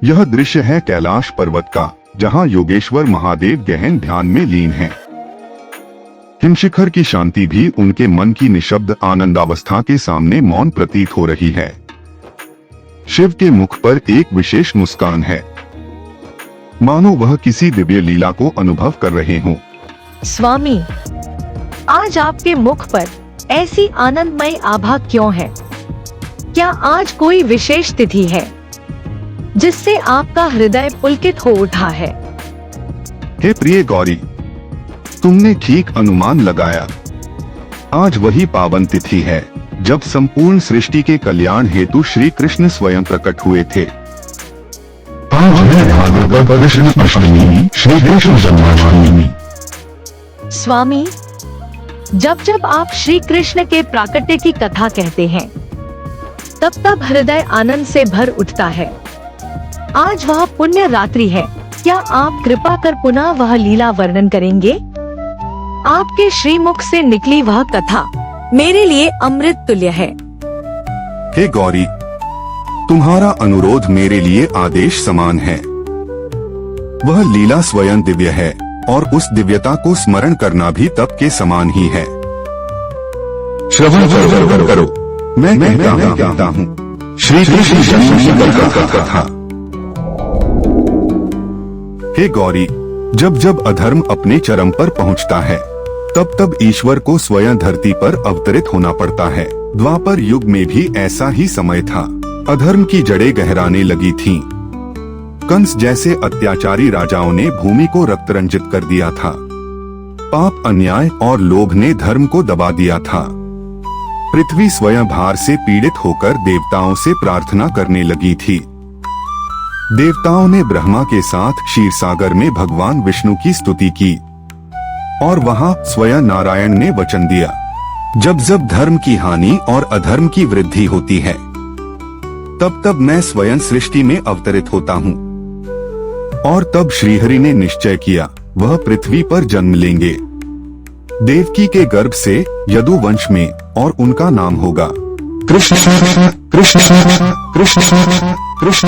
यह दृश्य है कैलाश पर्वत का, जहां योगेश्वर महादेव गहन ध्यान में लीन हैं। हिमशिखर की शांति भी उनके मन की निशब्द आनंदावस्था के सामने मौन प्रतीत हो रही है। शिव के मुख पर एक विशेष मुस्कान है, मानो वह किसी दिव्य लीला को अनुभव कर रहे हों। स्वामी, आज आपके मुख पर ऐसी आनंदमय आभा क्यों है? क्या आज कोई विशेष तिथि है जिससे आपका हृदय पुलकित हो उठा है? हे प्रिय गौरी, तुमने ठीक अनुमान लगाया। आज वही पावन तिथि है जब संपूर्ण सृष्टि के कल्याण हेतु श्री कृष्ण स्वयं प्रकट हुए थे। आज है भाद्रपद कृष्ण अष्टमी, श्री कृष्ण जन्माष्टमी। स्वामी, जब जब आप श्री कृष्ण के प्राकट्य की कथा कहते हैं, तब तब हृदय आनंद से भर उठता है। आज वह पुण्य रात्रि है, क्या आप कृपा कर पुनः वह लीला वर्णन करेंगे? आपके श्रीमुख से निकली वह कथा मेरे लिए अमृत तुल्य है। हे गौरी, तुम्हारा अनुरोध मेरे लिए आदेश समान है। वह लीला स्वयं दिव्य है और उस दिव्यता को स्मरण करना भी तप के समान ही है। श्रवण करो, मैं कहता हूँ श्री कृष्ण जन्माष्टमी का कथा। हे गौरी, जब जब अधर्म अपने चरम पर पहुँचता है, तब तब ईश्वर को स्वयं धरती पर अवतरित होना पड़ता है। द्वापर युग में भी ऐसा ही समय था। अधर्म की जड़ें गहराने लगी थीं। कंस जैसे अत्याचारी राजाओं ने भूमि को रक्तरंजित कर दिया था। पाप, अन्याय और लोभ ने धर्म को दबा दिया था। पृथ्वी स्वयं भार से पीड़ित होकर देवताओं से प्रार्थना करने लगी थी। देवताओं ने ब्रह्मा के साथ क्षीरसागर में भगवान विष्णु की स्तुति की और वहां स्वयं नारायण ने वचन दिया, जब जब धर्म की हानि और अधर्म की वृद्धि होती है, तब तब मैं स्वयं सृष्टि में अवतरित होता हूँ। और तब श्रीहरि ने निश्चय किया, वह पृथ्वी पर जन्म लेंगे, देवकी के गर्भ से यदुवंश में, और उनका नाम होगा कृष्ण कृष्ण कृष्ण कृष्ण कृष्ण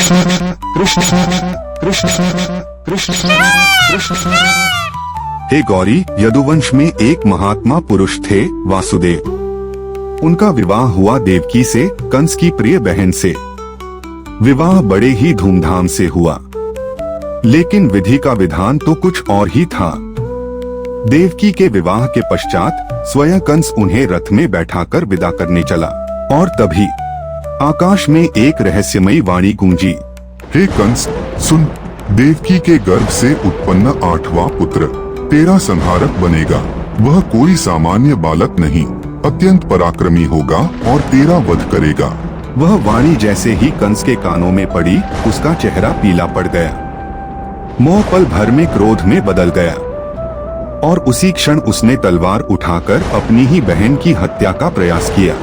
कृष्ण कृष्ण। हे गौरी, यदुवंश में एक महात्मा पुरुष थे, वासुदेव। उनका विवाह हुआ देवकी से, कंस की प्रिय बहन से। विवाह बड़े ही धूमधाम से हुआ, लेकिन विधि का विधान तो कुछ और ही था। देवकी के विवाह के पश्चात स्वयं कंस उन्हें रथ में बैठाकर विदा करने चला, और तभी आकाश में एक रहस्यमयी वाणी गूंजी, हे कंस, सुन, देवकी के गर्भ से उत्पन्न 8वां पुत्र तेरा संहारक बनेगा। वह कोई सामान्य बालक नहीं, अत्यंत पराक्रमी होगा और तेरा वध करेगा। वह वाणी जैसे ही कंस के कानों में पड़ी, उसका चेहरा पीला पड़ गया। मोह पल भर में क्रोध में बदल गया और उसी क्षण उसने तलवार उठाकर अपनी ही बहन की हत्या का प्रयास किया।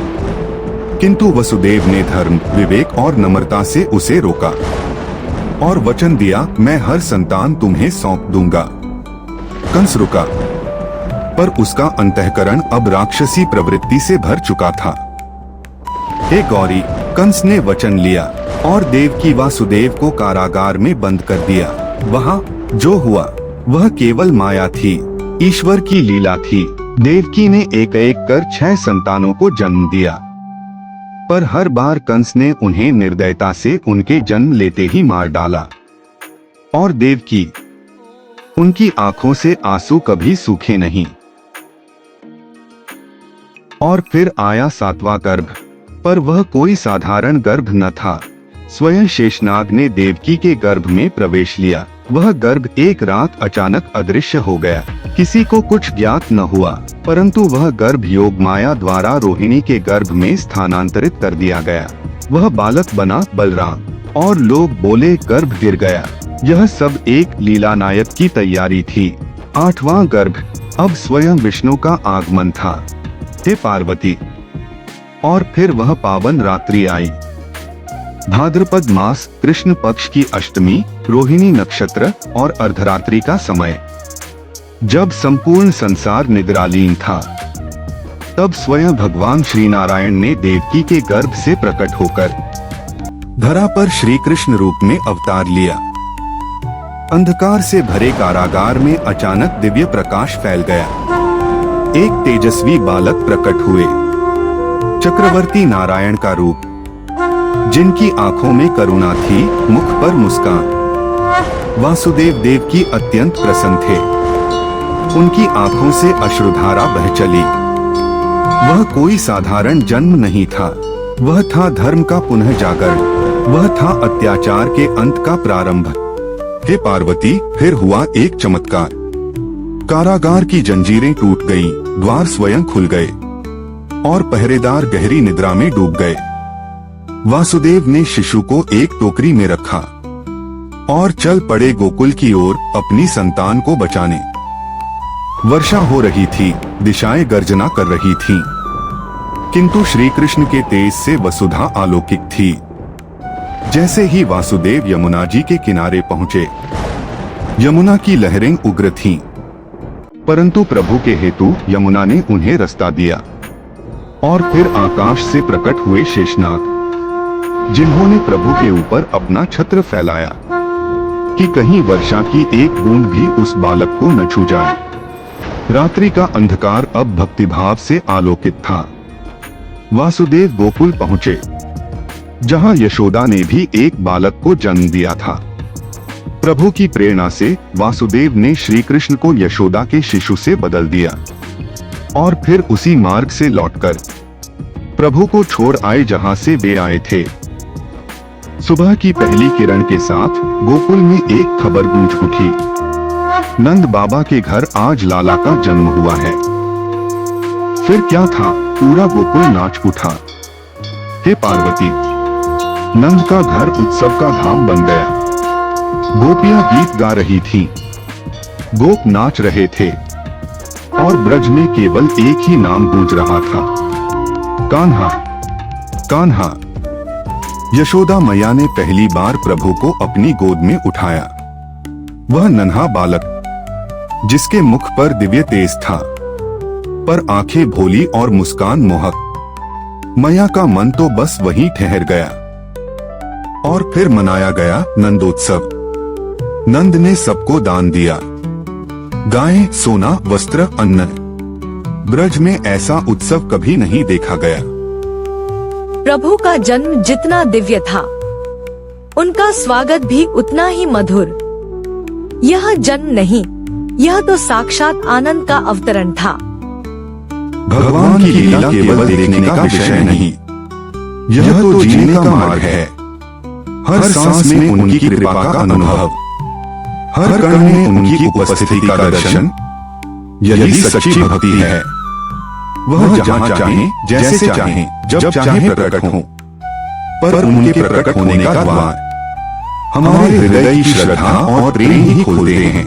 किंतु वसुदेव ने धर्म, विवेक और नम्रता से उसे रोका और वचन दिया, मैं हर संतान तुम्हें सौंप दूंगा। कंस रुका, पर उसका अंतःकरण अब राक्षसी प्रवृत्ति से भर चुका था। हे गौरी, कंस ने वचन लिया और देवकी वासुदेव को कारागार में बंद कर दिया। वहाँ जो हुआ वह केवल माया थी, ईश्वर की लीला थी। देवकी ने एक एक कर 6 संतानों को जन्म दिया, पर हर बार कंस ने उन्हें निर्दयता से उनके जन्म लेते ही मार डाला। और देवकी, उनकी आंखों से आंसू कभी सूखे नहीं। और फिर आया 7वां गर्भ, पर वह कोई साधारण गर्भ न था। स्वयं शेषनाग ने देवकी के गर्भ में प्रवेश लिया। वह गर्भ एक रात अचानक अदृश्य हो गया। किसी को कुछ ज्ञात न हुआ, परंतु वह गर्भ योग माया द्वारा रोहिणी के गर्भ में स्थानांतरित कर दिया गया। वह बालक बना बलराम, और लोग बोले गर्भ गिर गया। यह सब एक लीला नायक की तैयारी थी। 8वां गर्भ अब स्वयं विष्णु का आगमन था। हे पार्वती, और फिर वह पावन रात्रि आई। भाद्रपद मास, कृष्ण पक्ष की अष्टमी, रोहिणी नक्षत्र और अर्धरात्रि का समय। जब संपूर्ण संसार निद्रालीन था, तब स्वयं भगवान श्री नारायण ने देवकी के गर्भ से प्रकट होकर धरा पर श्री कृष्ण रूप में अवतार लिया। अंधकार से भरे कारागार में अचानक दिव्य प्रकाश फैल गया। एक तेजस्वी बालक प्रकट हुए, चक्रवर्ती नारायण का रूप, जिनकी आंखों में करुणा थी, मुख पर मुस्कान। वासुदेव देवकी अत्यंत प्रसन्न थे। उनकी आंखों से अश्रुधारा बह चली। वह कोई साधारण जन्म नहीं था, वह था धर्म का पुनः जागरण, वह था अत्याचार के अंत का प्रारंभ। हे पार्वती, फिर हुआ एक चमत्कार। कारागार की जंजीरें टूट गईं, द्वार स्वयं खुल गए और पहरेदार गहरी निद्रा में डूब गए। वासुदेव ने शिशु को एक टोकरी में रखा और चल पड़े गोकुल की ओर अपनी संतान को बचाने। वर्षा हो रही थी, दिशाएं गर्जना कर रही थीं, किंतु श्री कृष्ण के तेज से वसुधा अलौकिक थी। जैसे ही वासुदेव यमुना जी के किनारे पहुंचे, यमुना की लहरें उग्र थीं, परंतु प्रभु के हेतु यमुना ने उन्हें रास्ता दिया। और फिर आकाश से प्रकट हुए शेषनाग, जिन्होंने प्रभु के ऊपर अपना छत्र फैलाया कि कहीं वर्षा की एक बूंद भी उस बालक को न छू जाए। रात्रि का अंधकार अब भक्तिभाव से आलोकित था। वासुदेव गोकुल पहुंचे, जहां यशोदा ने भी एक बालक को जन्म दिया था। प्रभु की प्रेरणा से वासुदेव ने श्री कृष्ण को यशोदा के शिशु से बदल दिया और फिर उसी मार्ग से लौटकर प्रभु को छोड़ आए जहां से वे आए थे। सुबह की पहली किरण के साथ गोकुल में एक खबर गूंज उठी, नंद बाबा के घर आज लाला का जन्म हुआ है। फिर क्या था, पूरा गोकुल नाच उठा। हे पार्वती, नंद का घर उत्सव का धाम बन गया। गोपियां गीत गा रही थीं, गोप नाच रहे थे और ब्रज में केवल एक ही नाम गूंज रहा था, कान्हा, कान्हा। यशोदा मैया ने पहली बार प्रभु को अपनी गोद में उठाया। वह नन्हा बालक, जिसके मुख पर दिव्य तेज था, पर आंखें भोली और मुस्कान मोहक। मैया का मन तो बस वहीं ठहर गया। और फिर मनाया गया नंदोत्सव। नंद ने सबको दान दिया, गायें, सोना, वस्त्र, अन्न। ब्रज में ऐसा उत्सव कभी नहीं देखा गया। प्रभु का जन्म जितना दिव्य था, उनका स्वागत भी उतना ही मधुर। यह जन्म नहीं, यह तो साक्षात आनंद का अवतरण था। भगवान की लीला केवल देखने का विषय नहीं, यह तो जीने का मार्ग है। हर सांस में उनकी कृपा का अनुभव, हर कण में उनकी उपस्थिति का दर्शन, यही सच्ची भक्ति है। वह जहाँ चाहे, जैसे चाहे, जब चाहे प्रकट हो, पर उनके प्रकट होने का द्वार हमारे हृदय की श्रद्धा और प्रेम ही खोलते हैं।